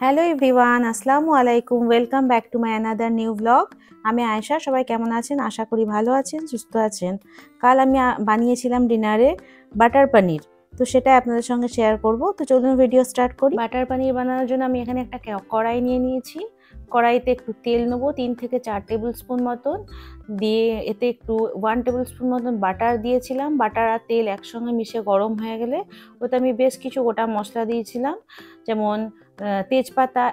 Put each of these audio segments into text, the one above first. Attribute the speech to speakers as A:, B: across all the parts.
A: Hello everyone, আসসালামু আলাইকুম। Welcome back to my another new blog. আমি আয়েশা। সবাই কেমন আছেন? আশা করি ভালো আছেন, সুস্থ আছেন। কাল আমি বানিয়েছিলাম ডিনারে বাটার পনির, তো সেটা আপনাদের সঙ্গে শেয়ার করব। তো চলুন ভিডিও স্টার্ট করি। বাটার পনির বানানোর জন্য আমি এখানে একটা কড়াই নিয়ে নিয়েছি। কড়াইতে একটু তেল নেবো, 3 থেকে 4 টেবিল স্পুন মতন দিয়ে এতে একটু 1 টেবিল স্পুন মতন বাটার দিয়েছিলাম। বাটার আর তেল একসঙ্গে মিশে গরম হয়ে গেলে ওতে আমি বেশ কিছু গোটা মশলা দিয়েছিলাম, যেমন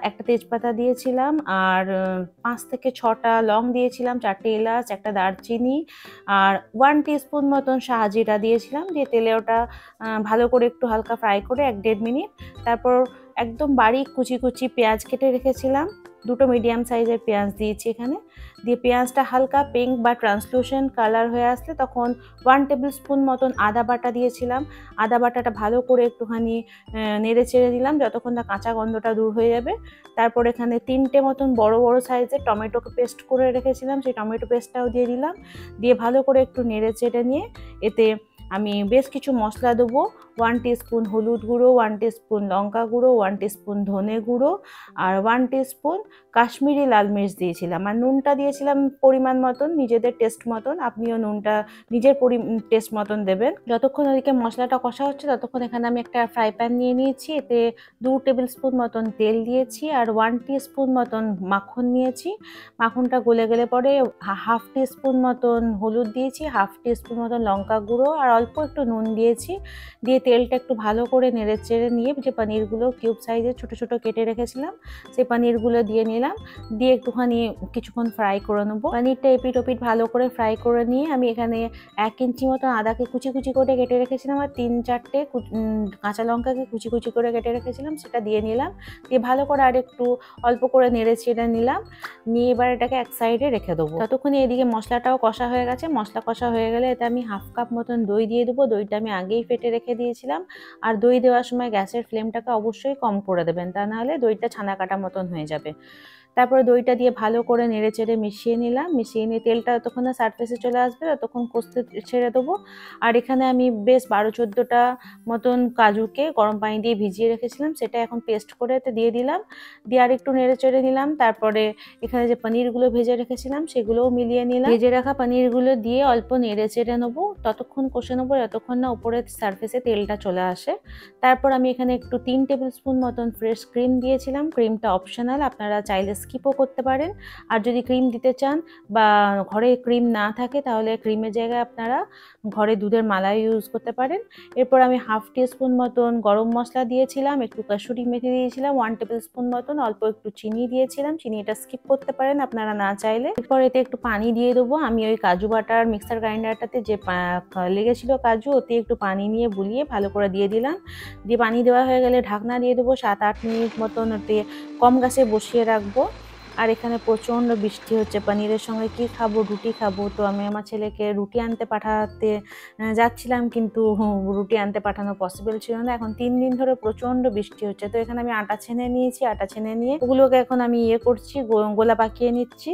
A: একটা তেজপাতা দিয়েছিলাম, আর 5 থেকে 6টা লং দিয়েছিলাম, 4টে এলাচ, একটা দারচিনি, আর 1 টিস্পুন মতন শাহজিরা দিয়েছিলাম। দিয়ে তেলে ওটা ভালো করে একটু হালকা ফ্রাই করে 1-1.5 মিনিট। তারপর একদম বারিক কুচি কুচি পেঁয়াজ কেটে রেখেছিলাম, 2টো মিডিয়াম সাইজের পেঁয়াজ দিয়েছি এখানে। দিয়ে পেঁয়াজটা হালকা পিঙ্ক বা ট্রান্সলুসেন্ট কালার হয়ে আসলে তখন 1 টেবিল স্পুন মতন আদা বাটা দিয়েছিলাম। আদা বাটাটা ভালো করে একটুখানি নেড়ে চেড়ে দিলাম যতক্ষণ না কাঁচা গন্ধটা দূর হয়ে যাবে। তারপর এখানে 3টে মতন বড় বড় সাইজের টমেটোকে পেস্ট করে রেখেছিলাম, সেই টমেটো পেস্টটাও দিয়ে দিলাম। দিয়ে ভালো করে একটু নেড়ে চেড়ে নিয়ে এতে আমি বেশ কিছু মশলা দেবো। 1 টিস্পুন হলুদ গুঁড়ো, 1 টিস্পুন লঙ্কা গুঁড়ো, 1 টিস্পুন ধনে গুঁড়ো, আর 1 টিস্পুন কাশ্মীরি লাল মির্চ দিয়েছিলাম। আর নুনটা দিয়েছিলাম পরিমাণ মতন, নিজেদের টেস্ট মতন। আপনিও নুনটা নিজের টেস্ট মতন দেবেন। যতক্ষণ ওদিকে মশলাটা কষা হচ্ছে ততক্ষণ এখানে আমি একটা ফ্রাই প্যান নিয়ে নিয়েছি। এতে 2 টেবিল স্পুন মতন তেল দিয়েছি আর 1 টিস্পুন মতন মাখন নিয়েছি। মাখনটা গলে গেলে পরে 1/2 টিস্পুন মতন হলুদ দিয়েছি, 1/2 টিস্পুন মতন লঙ্কা গুঁড়ো আর অল্প একটু নুন দিয়েছি। দিয়ে তেলটা একটু ভালো করে নেড়ে চেড়ে নিয়ে যে পনিরগুলো কিউব সাইজে ছোট ছোট কেটে রেখেছিলাম সেই পনিরগুলো দিয়ে নিলাম। দিয়ে একটুখানি কিছুক্ষণ ফ্রাই করে নেবো। পনিরটা এপিট ওপিট ভালো করে ফ্রাই করে নিয়ে আমি এখানে 1 ইঞ্চি মতন আদাকে কুচি কুচি করে কেটে রেখেছিলাম আর 3-4টে কাঁচা লঙ্কাকে কুচি কুচি করে কেটে রেখেছিলাম, সেটা দিয়ে নিলাম। দিয়ে ভালো করে আর একটু অল্প করে নেড়ে চেড়ে নিলাম। নিয়ে এবার এটাকে এক সাইডে রেখে দেবো। ততক্ষণে এদিকে মশলাটাও কষা হয়ে গেছে। মশলা কষা হয়ে গেলে এতে আমি 1/2 কাপ মতন দই দিয়ে দেবো। দইটা আমি আগেই ফেটে রেখে দিয়েছিলাম। আর দই দেওয়ার সময় গ্যাসের ফ্লেমটাকে অবশ্যই কম করে দেবেন, তা নাহলে দইটা ছানা কাটা মতন হয়ে যাবে। তারপরে দইটা দিয়ে ভালো করে নেড়ে চেড়ে মিশিয়ে নিলাম। মিশিয়ে নিয়ে তেলটা যতক্ষণ না সারফেসে চলে আসবে ততক্ষণ কষতে ছেড়ে দেবো। আর এখানে আমি বেশ 12-14টা মতন কাজুকে গরম পানি দিয়ে ভিজিয়ে রেখেছিলাম, সেটা এখন পেস্ট করে এতে দিয়ে দিলাম। দিয়ে আর একটু নেড়ে চেড়ে নিলাম। তারপরে এখানে যে পনিরগুলো ভেজে রেখেছিলাম সেগুলোও মিলিয়ে নিলাম। ভেজে রাখা পনিরগুলো দিয়ে অল্প নেড়ে চেড়ে নেবো, ততক্ষণ কষে নেবো যতক্ষণ না উপরের সারফেসে তেলটা চলে আসে। তারপর আমি এখানে একটু 3 টেবিল স্পুন মতন ফ্রেশ ক্রিম দিয়েছিলাম। ক্রিমটা অপশনাল, আপনারা চাইলে স্কিপও করতে পারেন। আর যদি ক্রিম দিতে চান বা ঘরে ক্রিম না থাকে তাহলে ক্রিমের জায়গায় আপনারা ঘরে দুধের মালাই ইউজ করতে পারেন। এরপর আমি 1/2 টিস্পুন মতন গরম মশলা দিয়েছিলাম, একটু কাসুরি মেথি দিয়েছিলাম, 1 টেবিল স্পুন মতন অল্প একটু চিনি দিয়েছিলাম। চিনিটা স্কিপ করতে পারেন আপনারা না চাইলে। এরপর এতে একটু পানি দিয়ে দেবো। আমি ওই কাজু বাটার মিক্সার গ্রাইন্ডারটাতে যে লেগেছিল কাজু, ওতে একটু পানি নিয়ে বুলিয়ে ভালো করে দিয়ে দিলাম। দিয়ে পানি দেওয়া হয়ে গেলে ঢাকনা দিয়ে দেবো। 7-8 মিনিট মতন ওতে কম গ্যাসে বসিয়ে রাখবো। আর এখানে প্রচণ্ড বৃষ্টি হচ্ছে, পনিরের সঙ্গে কি খাবো, রুটি খাবো। তো আমি আমার ছেলেকে রুটি আনতে পাঠাতে যাচ্ছিলাম, কিন্তু রুটি আনতে পাঠানো পসিবল ছিল না। এখন 3 দিন ধরে প্রচণ্ড বৃষ্টি হচ্ছে। তো এখানে আমি আটা ছেনে নিয়েছি। আটা ছেনে নিয়ে ওগুলোকে এখন আমি করছি, গোলা পাকিয়ে নিচ্ছি।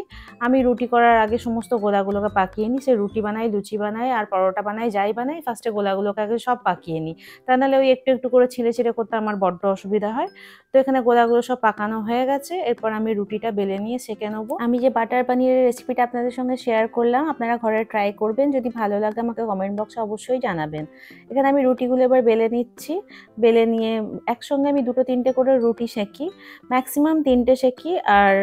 A: আমি রুটি করার আগে সমস্ত গোলাগুলোকে পাকিয়ে নিই। সে রুটি বানাই, লুচি বানাই আর পরোটা বানাই, যাই বানাই, ফার্স্টে গোলাগুলোকে আগে সব পাকিয়ে নিই। তা নাহলে ওই একটু একটু করে ছিঁড়ে ছিঁড়ে করতে আমার বড্ড অসুবিধা হয়। তো এখানে গোলাগুলো সব পাকানো হয়ে গেছে। এরপর আমি রুটিটা বেলে নিয়ে সেঁকে নেবো। আমি যে বাটার পনিরের রেসিপিটা আপনাদের সঙ্গে শেয়ার করলাম, আপনারা ঘরে ট্রাই করবেন। যদি ভালো লাগে আমাকে কমেন্ট বক্সে অবশ্যই জানাবেন। এখানে আমি রুটিগুলো এবার বেলে নিচ্ছি। বেলে নিয়ে একসঙ্গে আমি 2-3টে করে রুটি সেঁকি, ম্যাক্সিমাম 3টে সেঁকি। আর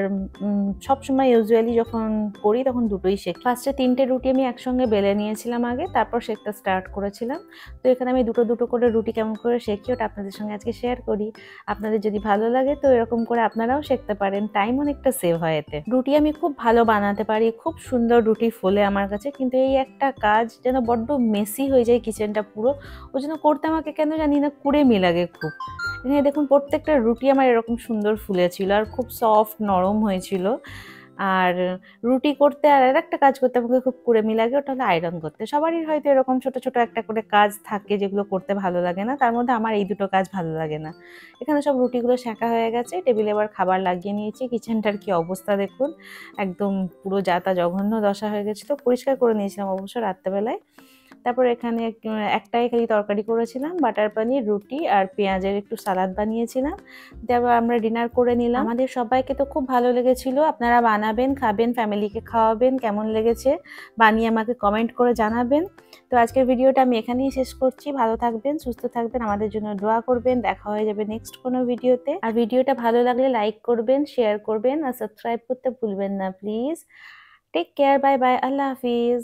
A: সবসময় ইউজুয়ালি যখন করি তখন 2টোই সেঁকি। ফার্স্টে 3টে রুটি আমি একসঙ্গে বেলে নিয়েছিলাম আগে, তারপর সেঁকতে স্টার্ট করেছিলাম। তো এখানে আমি 2 করে রুটি কেমন করে সেঁকি ওটা আপনাদের সঙ্গে আজকে শেয়ার করি। আপনাদের যদি ভালো লাগে তো এরকম করে আপনারাও শিখতে পারেন, টাইম অনেকটা সেভ হয় এতে। রুটি আমি খুব ভালো বানাতে পারি, খুব সুন্দর রুটি ফোলে আমার কাছে, কিন্তু এই একটা কাজ যেন বড্ড মেসি হয়ে যায় কিচেনটা পুরো, ওই জন্য করতে আমাকে কেন জানি না কুড়েমি লাগে খুব। এখানে দেখুন প্রত্যেকটা রুটি আমার এরকম সুন্দর ফুলেছিল আর খুব সফট নরম হয়েছিল। আর রুটি করতে আর একটা কাজ করতে আমাকে খুব কুড়েমি লাগে, ওটা হলো আয়রন করতে। সবারই হয়তো এরকম ছোট ছোট একটা করে কাজ থাকে যেগুলো করতে ভালো লাগে না, তার মধ্যে আমার এই 2টো কাজ ভালো লাগে না। এখানে সব রুটিগুলো সেঁকা হয়ে গেছে, টেবিলে এবার খাবার লাগিয়ে নিয়েছি। কিচেনটার কি অবস্থা দেখুন, একদম পুরো যাতা জঘন্য দশা হয়ে গেছিলো। পরিষ্কার করে নিয়েছিলাম অবশ্য রাত্রেবেলায়। তারপর এখানে একটাই খালি তরকারি করেছিলাম, বাটার পনির, রুটি আর পেঁয়াজের একটু সালাদ বানিয়েছিলাম। তারপর আমরা ডিনার করে নিলাম। আমাদের সবাইকে তো খুব ভালো লেগেছিল। আপনারা বানাবেন, খাবেন, ফ্যামিলিকে খাওয়াবেন। কেমন লেগেছে বানিয়ে আমাকে কমেন্ট করে জানাবেন। তো আজকের ভিডিওটা আমি এখানেই শেষ করছি। ভালো থাকবেন, সুস্থ থাকবেন, আমাদের জন্য দোয়া করবেন। দেখা হয়ে যাবে নেক্সট কোনো ভিডিওতে। আর ভিডিওটা ভালো লাগলে লাইক করবেন, শেয়ার করবেন আর সাবস্ক্রাইব করতে ভুলবেন না please. Take care, bye bye, আল্লাহ হাফিজ।